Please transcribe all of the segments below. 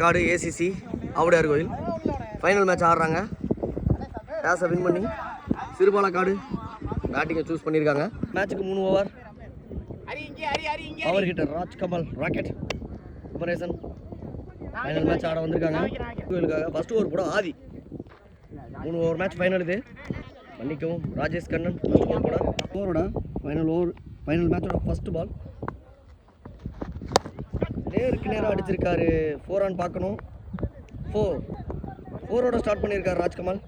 காடு ஏசிசி ஆவுடையார் கோயில் final match ஆடுறாங்க. டேஸை வின் பண்ணி சிறுபாலக்காடு பேட்டிங்கை சூஸ் பண்ணியிருக்காங்க. மேட்ச்சுக்கு 3 over. Power hitter Rajkamal rocket operation final match ஆட வந்திருக்காங்க. கோயிலுக்காக ஃபர்ஸ்ட் ஓவர் போட ஆதி. 3 ஓவர் மேட்ச் ஃபைனல். இது மன்னிக்கவும் ராஜேஷ் கண்ணன் ஃபர்ஸ்ட் ஓவர் போட ஓவரோட ஃபைனல் மேட்சோட ஃபர்ஸ்ட் பால் நேருக்கு நேராக அடிச்சிருக்காரு. 4 ஆன் பார்க்கணும். 4ஓட ஸ்டார்ட் பண்ணியிருக்காரு ராஜ்கமல்.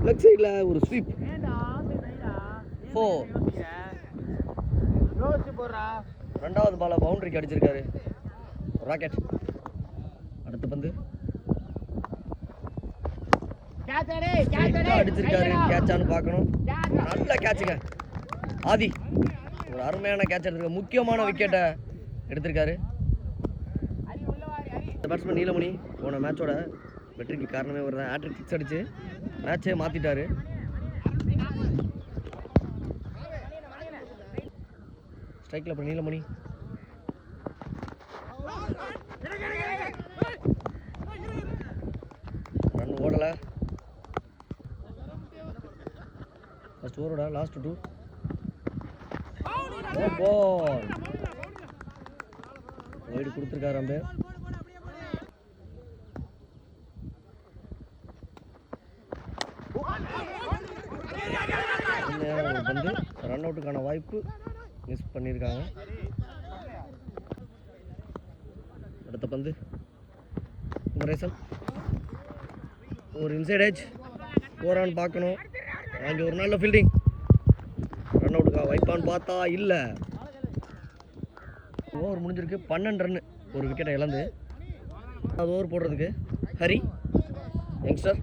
லெக் சைடில் ஒரு ஸ்வீப். 4. ரெண்டாவது பாலை பவுண்டரிக்கு அடிச்சிருக்காரு ராக்கெட். அடுத்த பந்து அடிச்சிருக்காரு. கேட்சான்னு பார்க்கணும். நல்ல கேட்சுங்க ஆதி. ஒரு அருமையான கேட்ச் எடுத்திருக்காரு. முக்கியமான விக்கெட்டை எடுத்திருக்காரு. பேட்ஸ்மேன் நீலமணி போன மேட்சோட வெற்றிக்கு காரணமே ஒரு தான். ஹேட்ரிக் சிக்ஸ் அடிச்சு மேட்சே மாற்றிட்டாரு. ஸ்ட்ரைக்கில் அப்புறம் நீலமணி ரன் ஓடலை. ஃபர்ஸ்ட் ஓவரோட லாஸ்ட் 2 பால் வைடு கொடுத்துருக்காரு அம்பேர். வந்து ரன் அவுட்டுக்கான வாய்ப்பு மிஸ் பண்ணியிருக்காங்க. அடுத்த பந்து குமரேசன் ஒரு இன்சைட் எட்ஜ். 4 ஆன் பார்க்கணும். அங்கே ஒரு நல்ல ஃபீல்டிங். ரன் அவுட்டுக்கா வைப்பான்னு பார்த்தா இல்லை. ஓவர் முடிஞ்சிருக்கு. 12 ரன்னு. ஒரு விக்கெட்டை இழந்து அது ஓவர் போடுறதுக்கு ஹரி யங்ஸ்டர்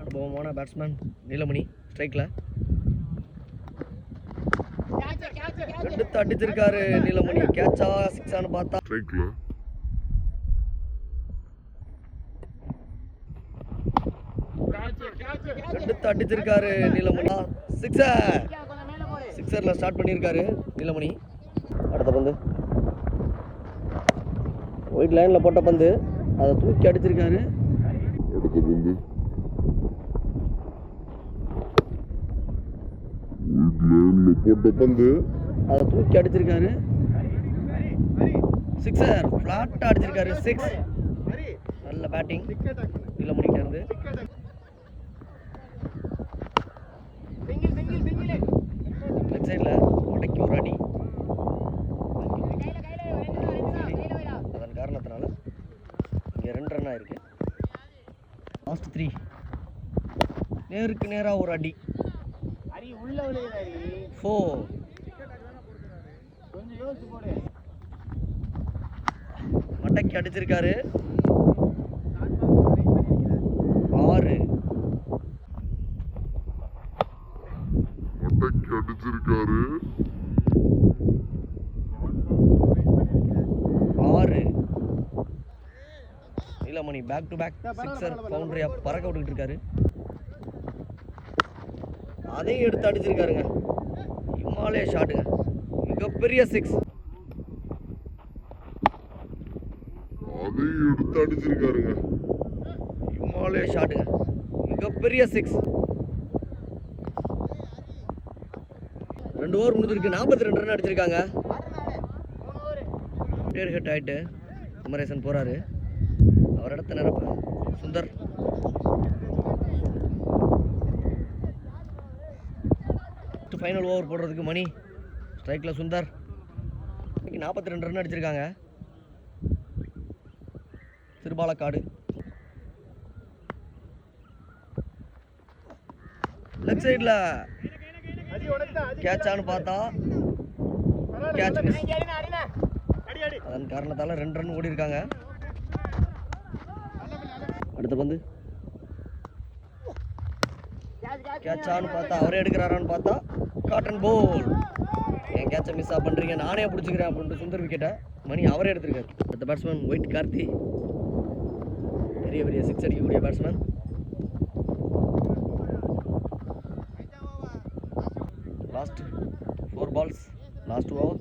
அனுபவமான பேட்ஸ்மேன் நீலமணி ஸ்ட்ரைக்கில் எடுத்து அடிச்சிருக்காரு நீலமணி. கேட்சா சிக்ஸான்னு பார்த்தா ஸ்ட்ரைக்கில் எடுத்து அடிச்சிருக்காரு நீலமணி. சிக்ஸரில் ஸ்டார்ட் பண்ணியிருக்காரு நீலமணி. அடுத்த பந்து ஒயிட் லைனில் போட்ட பந்து அதை தூக்கி அடிச்சிருக்காரு. அடுத்த பந்து போட்ட பந்து அதை தூக்கி அடிச்சிருக்காரு. சிக்ஸர் ஃப்ளாட்டாக அடிச்சிருக்காரு. 6. நல்ல பேட்டிங் நீலமணிகிட்ட இருந்து. லெக் சைடில் உடைக்கி ஒரு அடி. அதன் காரணத்தினால இங்கே 2 ரன் ஆயிருக்கு. லாஸ்ட் 3. நேருக்கு நேராக ஒரு அடி. 4. மட்டைக்கு அடிச்சிருக்காரு. 6. மட்டைக்கு அடிச்சிருக்காரு. 6. நீலமணி பேக் டு பேக் சிக்ஸர் பவுண்டரியா பறக்க விட்டுக்கிட்டு இருக்காரு. அதையும் எடுத்து அடிச்சிருக்காருங்க. இமாலய ஷாட்டுங்க. மிகப்பெரிய 6. அதையும் எடுத்து அடிச்சிருக்காருங்க. இமாலய ஷாட்டுங்க. மிகப்பெரிய 6. 2 ஓவர் முடிஞ்சிருக்கு. 42 ரன் அடிச்சிருக்காங்க. டேட் ஹிட் ஆகிட்டு குமரேசன் போகிறாரு. அவர் இடத்த நிரப்ப சுந்தர். ஃபைனல் ஓவர் போடுறதுக்கு மணி ஸ்ட்ரைக்கில் சுந்தர். 42 ரன் அடிச்சிருக்காங்க. சிறுபாலக்காடு லெக் சைடில் கேட்சான்னு பார்த்தா கேட்ச் மிஸ். அதன் காரணத்தால் 2 ரன் ஓடி இருக்காங்க. அடுத்த பந்து கேட்சான்னு பார்த்தா அவரே எடுக்கிறாரான்னு பார்த்தா காட்டன் போல். என் கேட்சை மிஸ் பண்ணுறீங்க, நானே பிடிச்சிக்கிறேன் அப்படின்ட்டு சுந்தர் விக்கெட்டை மணி அவரே எடுத்திருக்காரு. அடுத்த பேட்ஸ்மேன் ஒயிட் கார்த்தி. பெரிய பெரிய 6 அடிக்கக்கூடிய batsman. Last 4 balls last over.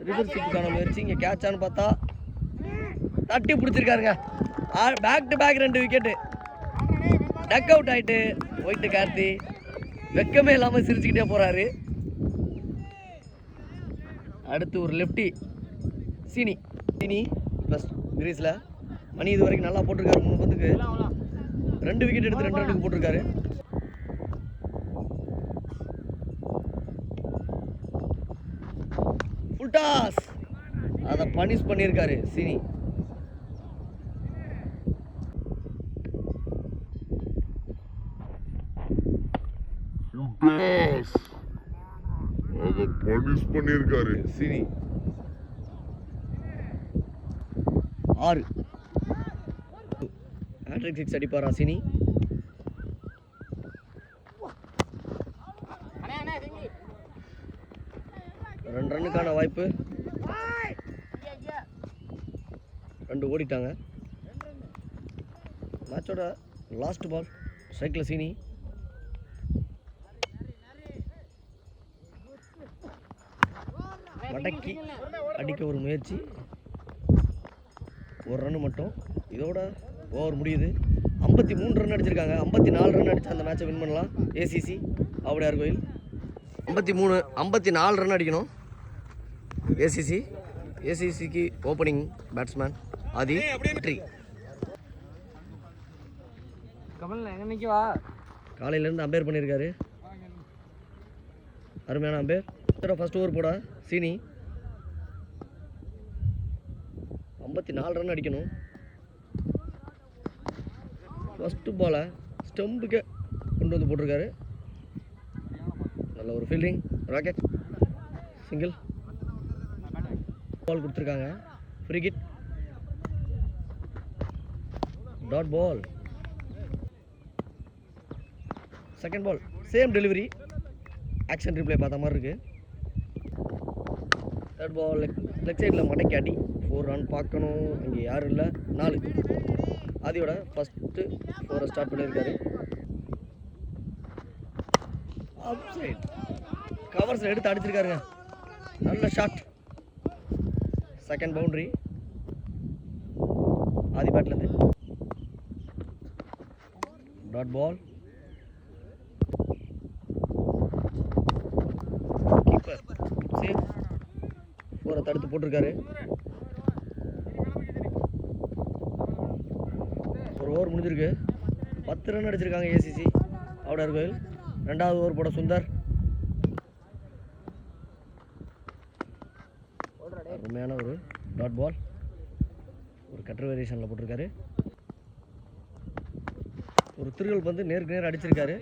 Reverse கிக்கான முயற்சி. இங்கே கேட்சான்னு பார்த்தா தட்டி பிடிச்சிருக்காருங்க. Back to back 2 wicket. Duck out ஆகிட்டு ஒயிட்டு கார்த்தி வெக்கமே இல்லாமல் சிரிச்சுக்கிட்டே போகிறாரு. அடுத்து ஒரு லெஃப்டி சீனி ப்ளஸ் கிரீஸில் மணி இது வரைக்கும் நல்லா போட்டிருக்காரு. 3 பந்துக்கு 2 விக்கெட் எடுத்து 2 ரன்னுக்கு போட்டிருக்காரு. ஃபுல் டாஸ் அதை பனிஷ் பண்ணியிருக்காரு சீனி. சீனி 6 ஹேட்ரிக் 6 அடிப்பாரா சீனி? ரெண்டு ரன்னுக்கான வாய்ப்பு. 2 ஓடிட்டாங்க. மேட்சோட லாஸ்ட் பால் ஸ்ட்ரைக்கில் சீனி. மடக்கி அடிக்க ஒரு முயற்சி. 1 ரன்னு மட்டும். இதோட ஓவர் முடியுது. 53 ரன் அடிச்சிருக்காங்க. 54 ரன் அடிச்சு அந்த மேட்சை வின் பண்ணலாம். ஏசிசி ஆவுடையார் கோயில் 54 ரன் அடிக்கணும். ஏசிசிக்கு ஓப்பனிங் பேட்ஸ்மேன் ஆதி வெற்றி. காலையிலேருந்து அம்பேர் பண்ணியிருக்காரு. அருமையான அம்பேர். ஃபர்ஸ்ட் ஓவர் போட சீனி 54 ரன் அடிக்கணும். ஃபஸ்ட்டு பாலை ஸ்டம்புக்கே கொண்டு வந்து போட்டிருக்காரு. நல்ல ஒரு ஃபீல்டிங். ராக்கெட் சிங்கிள் பால் கொடுத்துருக்காங்க. Free hit. Dot ball. Second ball same delivery. Action replay பார்த்த மாதிரி இருக்கு. தேர்ட் பால் லெக் சைடில் மடக்கி அடி. 4 ரன் பார்க்கணும். இங்கே யாரும் இல்லை. 4. ஆதியோட ஃபஸ்ட்டு 4 ஸ்டார்ட் பண்ணியிருக்காரு. அப் சைட் கவர்ஸில் எடுத்து அடிச்சிருக்காருங்க. நல்ல ஷாட். செகண்ட் பவுண்டரி ஆதி பேட்லேருந்து. Dot ball. Keeper safe. 4 தடுத்து போட்டிருக்காரு. ஒரு ஓவர் முடிஞ்சிருக்கு. 10 ரன் அடிச்சிருக்காங்க ஏசிசி ஆவுடையார் கோயில். 2வது ஓவர் போட சுந்தர். அருமையான ஒரு டாட் பால். ஒரு கட்டர் வேரியேஷனில் போட்டிருக்காரு. ஒரு திருகல் பந்து நேருக்கு நேர் அடிச்சிருக்காரு.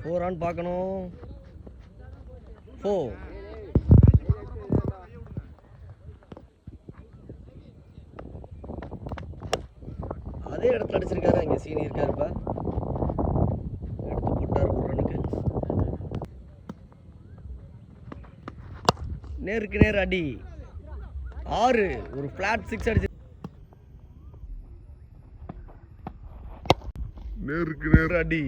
4 ரன் பார்க்கணும். 4. அதே இடத்துல அடிச்சிருக்காரு. அங்கே சீனி இருக்காருப்பா. எடுத்து போட்டார் 1 ரன்னுக்கு. நேருக்கு நேர் அடி. 6. ஒரு ஃபிளாட் 6 அடிச்சு. நேருக்கு நேர் அடி.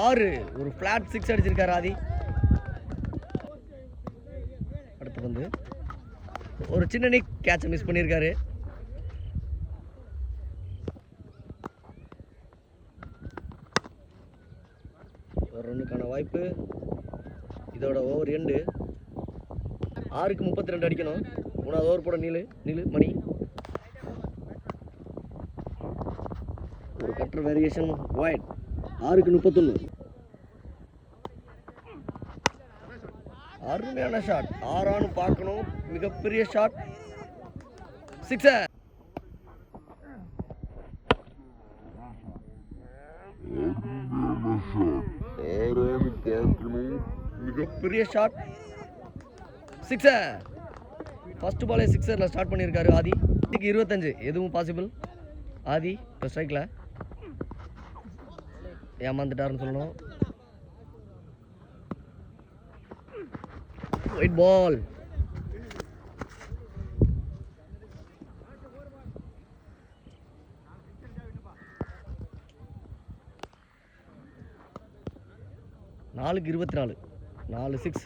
6. ஒரு ஃபிளாட் 6 அடிச்சிருக்காரு ஆதி. அடுத்து வந்து ஒரு சின்ன நிக் கேட்சை மிஸ் பண்ணியிருக்காரு. ஒரு ரன்னுக்கான வாய்ப்பு. இதோட ஓவர் எண்டு. 6க்கு 32 அடிக்கணும். 3வது ஓவர் போட நீலு மணி. ஒரு கட்டர் வேரியேஷன் வைட். 6க்கு 31. அருமையான ஷாட். 6 ரன் பார்க்கணும். மிகப்பெரிய ஷாட். 6. மிகப்பெரிய ஷாட். 6. ஃபர்ஸ்ட் பாலே 6ல ஸ்டார்ட் பண்ணியிருக்காரு ஆதி. 25 எதுவும் பாசிபிள். ஆதி இப்போ ஸ்ட்ரைக்கில் ஏமாந்துட்டாருன்னு சொல்லணும். Wide ball. 4க்கு 24. 4 6.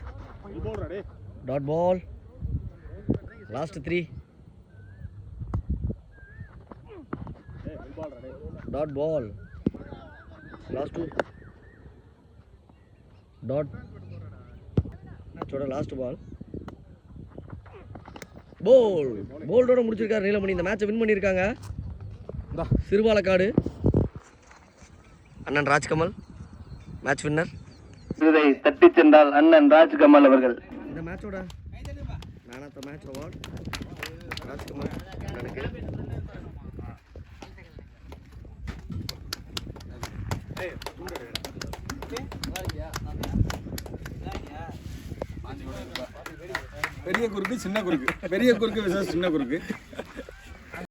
Dot ball. Last 3. Dot ball. Last 2. Dot. மேட்சோட லாஸ்ட் பால். போல். போல்டோட முடிச்சிருக்காரு நீலமணி. இந்த மேட்சை வின் பண்ணியிருக்காங்க சிறுபாலக்காடு. அண்ணன் ராஜ்கமல் மேட்ச் வின்னர். இதை தட்டி சென்றால் அண்ணன் ராஜ்கமல் அவர்கள். இந்த மேட்சோட man of the match award Rajkamal அண்ணனுக்கு. பெரிய குறுக்கு சின்ன குறுக்கு, பெரிய குறுக்கு விசேஷம் சின்ன குறுக்கு.